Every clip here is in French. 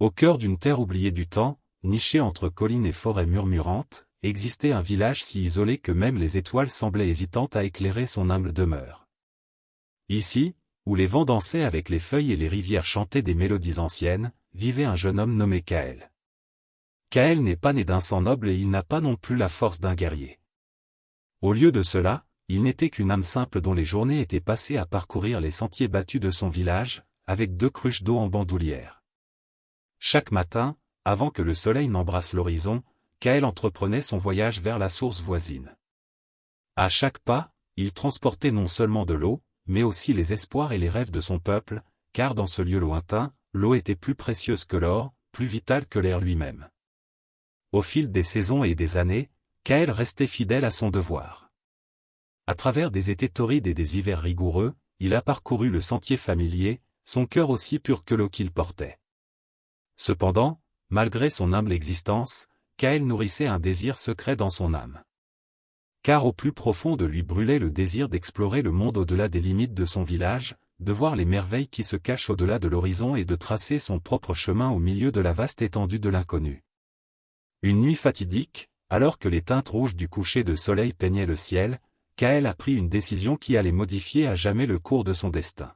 Au cœur d'une terre oubliée du temps, nichée entre collines et forêts murmurantes, existait un village si isolé que même les étoiles semblaient hésitantes à éclairer son humble demeure. Ici, où les vents dansaient avec les feuilles et les rivières chantaient des mélodies anciennes, vivait un jeune homme nommé Kaël. Kaël n'est pas né d'un sang noble et il n'a pas non plus la force d'un guerrier. Au lieu de cela, il n'était qu'une âme simple dont les journées étaient passées à parcourir les sentiers battus de son village, avec 2 cruches d'eau en bandoulière. Chaque matin, avant que le soleil n'embrasse l'horizon, Kaël entreprenait son voyage vers la source voisine. À chaque pas, il transportait non seulement de l'eau, mais aussi les espoirs et les rêves de son peuple, car dans ce lieu lointain, l'eau était plus précieuse que l'or, plus vitale que l'air lui-même. Au fil des saisons et des années, Kaël restait fidèle à son devoir. À travers des étés torrides et des hivers rigoureux, il a parcouru le sentier familier, son cœur aussi pur que l'eau qu'il portait. Cependant, malgré son humble existence, Kaël nourrissait un désir secret dans son âme. Car au plus profond de lui brûlait le désir d'explorer le monde au-delà des limites de son village, de voir les merveilles qui se cachent au-delà de l'horizon et de tracer son propre chemin au milieu de la vaste étendue de l'inconnu. Une nuit fatidique, alors que les teintes rouges du coucher de soleil peignaient le ciel, Kaël a pris une décision qui allait modifier à jamais le cours de son destin.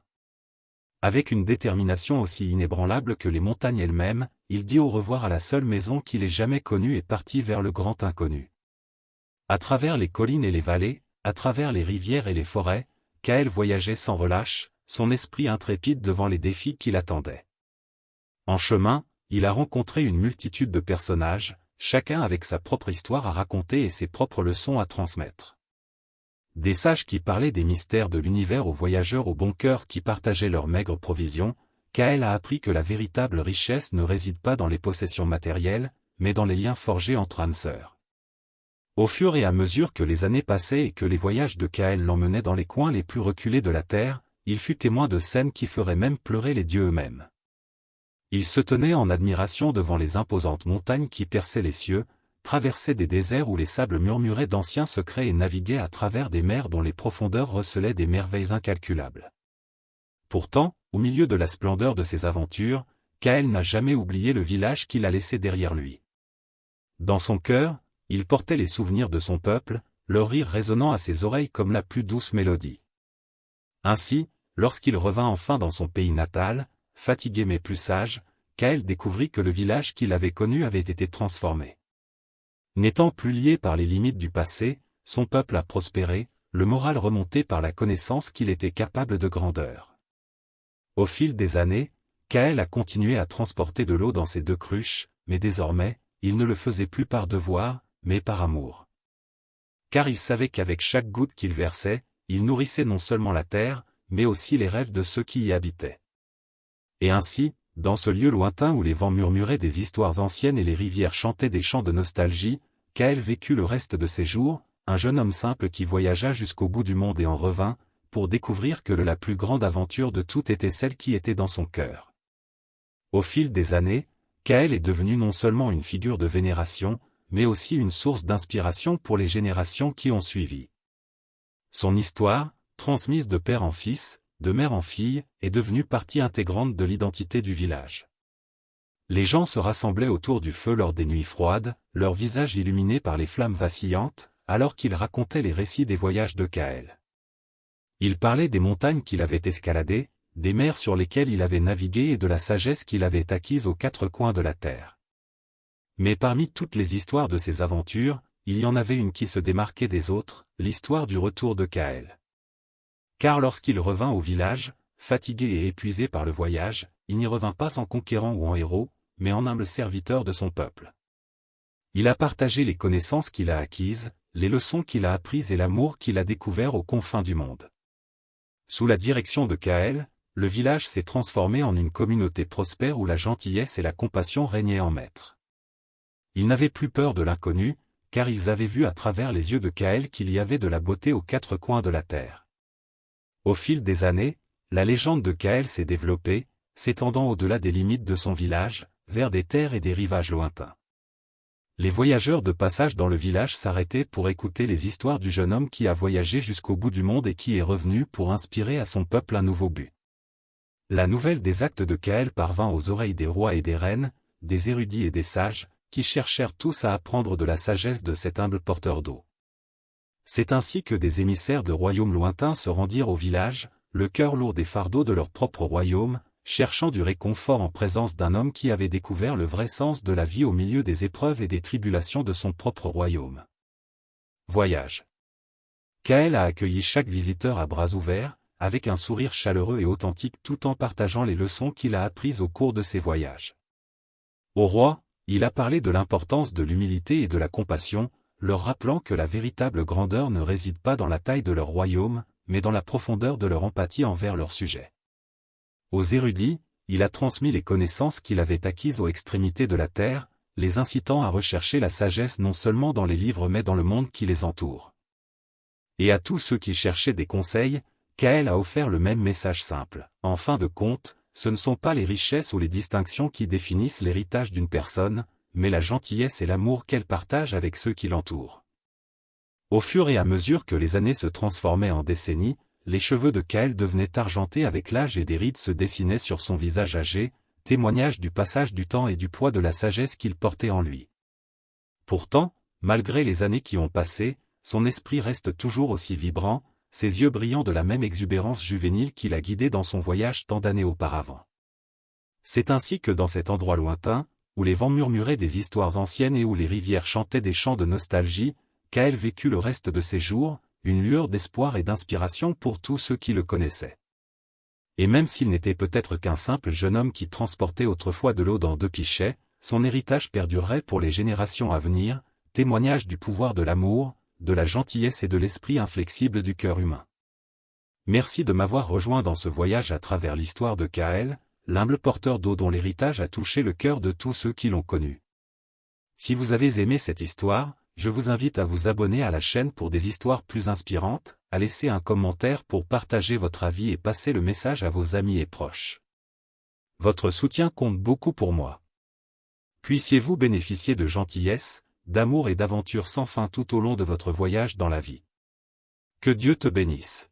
Avec une détermination aussi inébranlable que les montagnes elles-mêmes, il dit au revoir à la seule maison qu'il ait jamais connue et partit vers le grand inconnu. À travers les collines et les vallées, à travers les rivières et les forêts, Kaël voyageait sans relâche, son esprit intrépide devant les défis qui l'attendaient. En chemin, il a rencontré une multitude de personnages, chacun avec sa propre histoire à raconter et ses propres leçons à transmettre. Des sages qui parlaient des mystères de l'univers aux voyageurs au bon cœur qui partageaient leurs maigres provisions, Kaël a appris que la véritable richesse ne réside pas dans les possessions matérielles, mais dans les liens forgés entre âmes sœurs. Au fur et à mesure que les années passaient et que les voyages de Kaël l'emmenaient dans les coins les plus reculés de la terre, il fut témoin de scènes qui feraient même pleurer les dieux eux-mêmes. Il se tenait en admiration devant les imposantes montagnes qui perçaient les cieux, traversaient des déserts où les sables murmuraient d'anciens secrets et naviguaient à travers des mers dont les profondeurs recelaient des merveilles incalculables. Pourtant, au milieu de la splendeur de ses aventures, Kaël n'a jamais oublié le village qu'il a laissé derrière lui. Dans son cœur, il portait les souvenirs de son peuple, leur rire résonnant à ses oreilles comme la plus douce mélodie. Ainsi, lorsqu'il revint enfin dans son pays natal, fatigué mais plus sage, Kaël découvrit que le village qu'il avait connu avait été transformé. N'étant plus lié par les limites du passé, son peuple a prospéré, le moral remonté par la connaissance qu'il était capable de grandeur. Au fil des années, Kaël a continué à transporter de l'eau dans ses 2 cruches, mais désormais, il ne le faisait plus par devoir, mais par amour. Car il savait qu'avec chaque goutte qu'il versait, il nourrissait non seulement la terre, mais aussi les rêves de ceux qui y habitaient. Et ainsi, dans ce lieu lointain où les vents murmuraient des histoires anciennes et les rivières chantaient des chants de nostalgie, Kaël vécut le reste de ses jours, un jeune homme simple qui voyagea jusqu'au bout du monde et en revint, pour découvrir que la plus grande aventure de toutes était celle qui était dans son cœur. Au fil des années, Kaël est devenu non seulement une figure de vénération, mais aussi une source d'inspiration pour les générations qui ont suivi. Son histoire, transmise de père en fils, de mère en fille, est devenue partie intégrante de l'identité du village. Les gens se rassemblaient autour du feu lors des nuits froides, leurs visages illuminés par les flammes vacillantes, alors qu'il racontait les récits des voyages de Kaël. Il parlait des montagnes qu'il avait escaladées, des mers sur lesquelles il avait navigué et de la sagesse qu'il avait acquise aux 4 coins de la terre. Mais parmi toutes les histoires de ses aventures, il y en avait une qui se démarquait des autres, l'histoire du retour de Kaël. Car lorsqu'il revint au village, fatigué et épuisé par le voyage, il n'y revint pas en conquérant ou en héros, mais en humble serviteur de son peuple. Il a partagé les connaissances qu'il a acquises, les leçons qu'il a apprises et l'amour qu'il a découvert aux confins du monde. Sous la direction de Kaël, le village s'est transformé en une communauté prospère où la gentillesse et la compassion régnaient en maître. Ils n'avaient plus peur de l'inconnu, car ils avaient vu à travers les yeux de Kaël qu'il y avait de la beauté aux 4 coins de la terre. Au fil des années, la légende de Kaël s'est développée, s'étendant au-delà des limites de son village, vers des terres et des rivages lointains. Les voyageurs de passage dans le village s'arrêtaient pour écouter les histoires du jeune homme qui a voyagé jusqu'au bout du monde et qui est revenu pour inspirer à son peuple un nouveau but. La nouvelle des actes de Kaël parvint aux oreilles des rois et des reines, des érudits et des sages, qui cherchèrent tous à apprendre de la sagesse de cet humble porteur d'eau. C'est ainsi que des émissaires de royaumes lointains se rendirent au village, le cœur lourd des fardeaux de leur propre royaume, cherchant du réconfort en présence d'un homme qui avait découvert le vrai sens de la vie au milieu des épreuves et des tribulations de son propre royaume. Voyage. Kaël a accueilli chaque visiteur à bras ouverts, avec un sourire chaleureux et authentique tout en partageant les leçons qu'il a apprises au cours de ses voyages. Au roi, il a parlé de l'importance de l'humilité et de la compassion, leur rappelant que la véritable grandeur ne réside pas dans la taille de leur royaume, mais dans la profondeur de leur empathie envers leur sujet. Aux érudits, il a transmis les connaissances qu'il avait acquises aux extrémités de la terre, les incitant à rechercher la sagesse non seulement dans les livres mais dans le monde qui les entoure. Et à tous ceux qui cherchaient des conseils, Kaël a offert le même message simple. En fin de compte, ce ne sont pas les richesses ou les distinctions qui définissent l'héritage d'une personne, mais la gentillesse et l'amour qu'elle partage avec ceux qui l'entourent. Au fur et à mesure que les années se transformaient en décennies, les cheveux de Kaël devenaient argentés avec l'âge et des rides se dessinaient sur son visage âgé, témoignage du passage du temps et du poids de la sagesse qu'il portait en lui. Pourtant, malgré les années qui ont passé, son esprit reste toujours aussi vibrant, ses yeux brillant de la même exubérance juvénile qui l'a guidé dans son voyage tant d'années auparavant. C'est ainsi que dans cet endroit lointain, où les vents murmuraient des histoires anciennes et où les rivières chantaient des chants de nostalgie, Kaël vécut le reste de ses jours, une lueur d'espoir et d'inspiration pour tous ceux qui le connaissaient. Et même s'il n'était peut-être qu'un simple jeune homme qui transportait autrefois de l'eau dans 2 pichets, son héritage perdurerait pour les générations à venir, témoignage du pouvoir de l'amour, de la gentillesse et de l'esprit inflexible du cœur humain. Merci de m'avoir rejoint dans ce voyage à travers l'histoire de Kaël, l'humble porteur d'eau dont l'héritage a touché le cœur de tous ceux qui l'ont connu. Si vous avez aimé cette histoire, je vous invite à vous abonner à la chaîne pour des histoires plus inspirantes, à laisser un commentaire pour partager votre avis et passer le message à vos amis et proches. Votre soutien compte beaucoup pour moi. Puissiez-vous bénéficier de gentillesse, d'amour et d'aventures sans fin tout au long de votre voyage dans la vie. Que Dieu te bénisse.